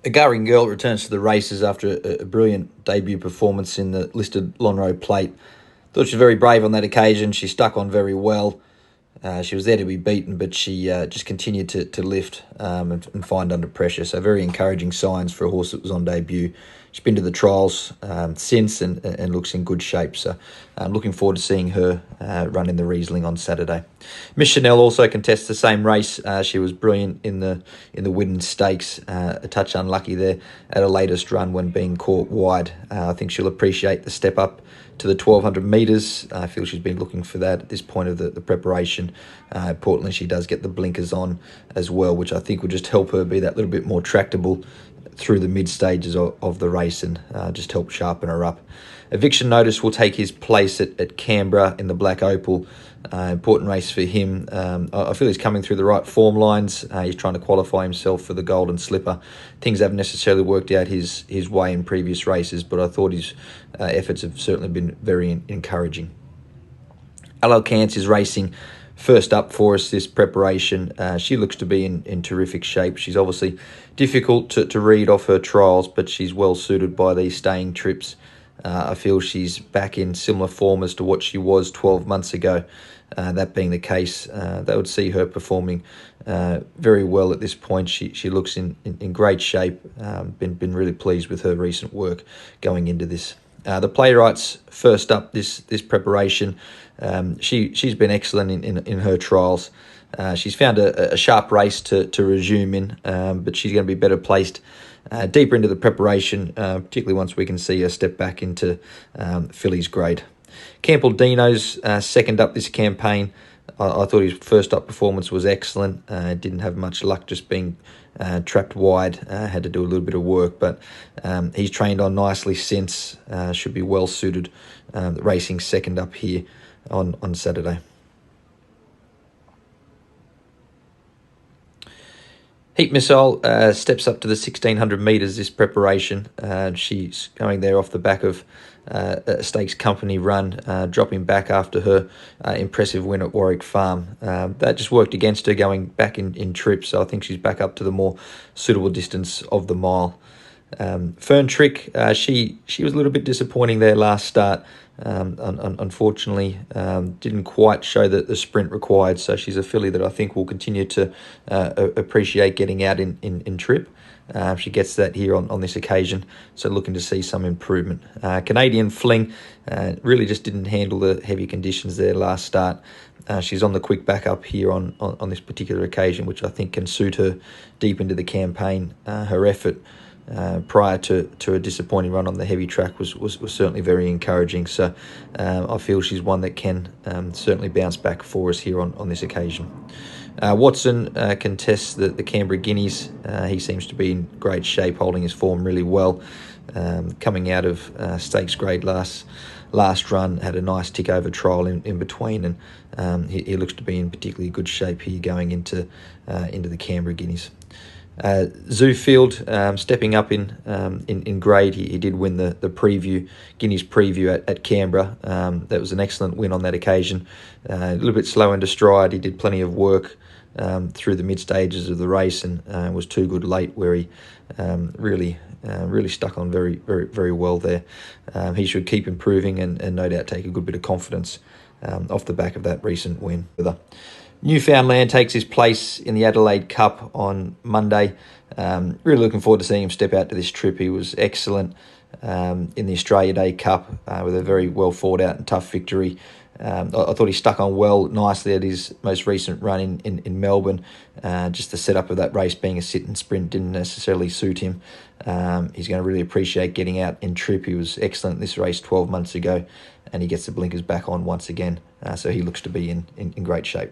A Gai girl returns to the races after a brilliant debut performance in the listed Lonhro Plate. Thought she was very brave on that occasion. She stuck on very well. She was there to be beaten, but she just continued to lift and find under pressure. So very encouraging signs for a horse that was on debut. She's been to the trials since and looks in good shape. So I'm looking forward to seeing her run in the Riesling on Saturday. Miss Chanel also contests the same race. She was brilliant in the Widden Stakes. A touch unlucky there at her latest run when being caught wide. I think she'll appreciate the step up to the 1200 metres. I feel she's been looking for that at this point of the preparation. Importantly, she does get the blinkers on as well, which I think will just help her be that little bit more tractable through the mid stages of the race and just help sharpen her up. Eviction Notice will take his place at Canberra in the Black Opal. Important race for him. I feel he's coming through the right form lines. He's trying to qualify himself for the Golden Slipper. Things haven't necessarily worked out his way in previous races, but I thought his efforts have certainly been very encouraging. LL Cance is racing first up for us this preparation. She looks to be in terrific shape. She's obviously difficult to read off her trials, but she's well suited by these staying trips. I feel she's back in similar form as to what she was 12 months ago. That being the case, they would see her performing very well at this point. She looks in great shape. Been really pleased with her recent work going into this. The Playwrights first up this preparation. She's been excellent in her trials. She's found a sharp race to resume in, but she's going to be better placed deeper into the preparation, particularly once we can see her step back into fillies grade. Campbell Dino's second up this campaign. I thought his first up performance was excellent. Didn't have much luck just being trapped wide. Had to do a little bit of work, but he's trained on nicely since. Should be well suited racing second up here on Saturday. Heat Missile steps up to the 1600 metres this preparation. She's going there off the back of a Stakes Company run, dropping back after her impressive win at Warwick Farm. That just worked against her going back in trips, so I think she's back up to the more suitable distance of the mile. Fern Trick, she was a little bit disappointing there last start. Unfortunately, didn't quite show the sprint required, so she's a filly that I think will continue to appreciate getting out in trip. She gets that here on this occasion, so looking to see some improvement. Canadian Fling really just didn't handle the heavy conditions there last start. She's on the quick backup here on this particular occasion, which I think can suit her deep into the campaign. Her effort prior to a disappointing run on the heavy track was certainly very encouraging. So I feel she's one that can certainly bounce back for us here on this occasion. Watson contests the Canberra Guineas. He seems to be in great shape, holding his form really well. Coming out of stakes grade last run, had a nice tick over trial in between, and he looks to be in particularly good shape here going into the Canberra Guineas. Zoofield stepping up in grade. He did win the Guineas preview at Canberra. That was an excellent win on that occasion. A little bit slow into stride. He did plenty of work through the mid stages of the race and was too good late, where he really stuck on very well there. He should keep improving and no doubt take a good bit of confidence off the back of that recent win. Newfoundland takes his place in the Adelaide Cup on Monday. Really looking forward to seeing him step out to this trip. He was excellent in the Australia Day Cup with a very well fought out and tough victory. I thought he stuck on well nicely at his most recent run in Melbourne. Just the setup of that race being a sit and sprint didn't necessarily suit him. He's going to really appreciate getting out in trip. He was excellent in this race 12 months ago, and he gets the blinkers back on once again. So he looks to be in great shape.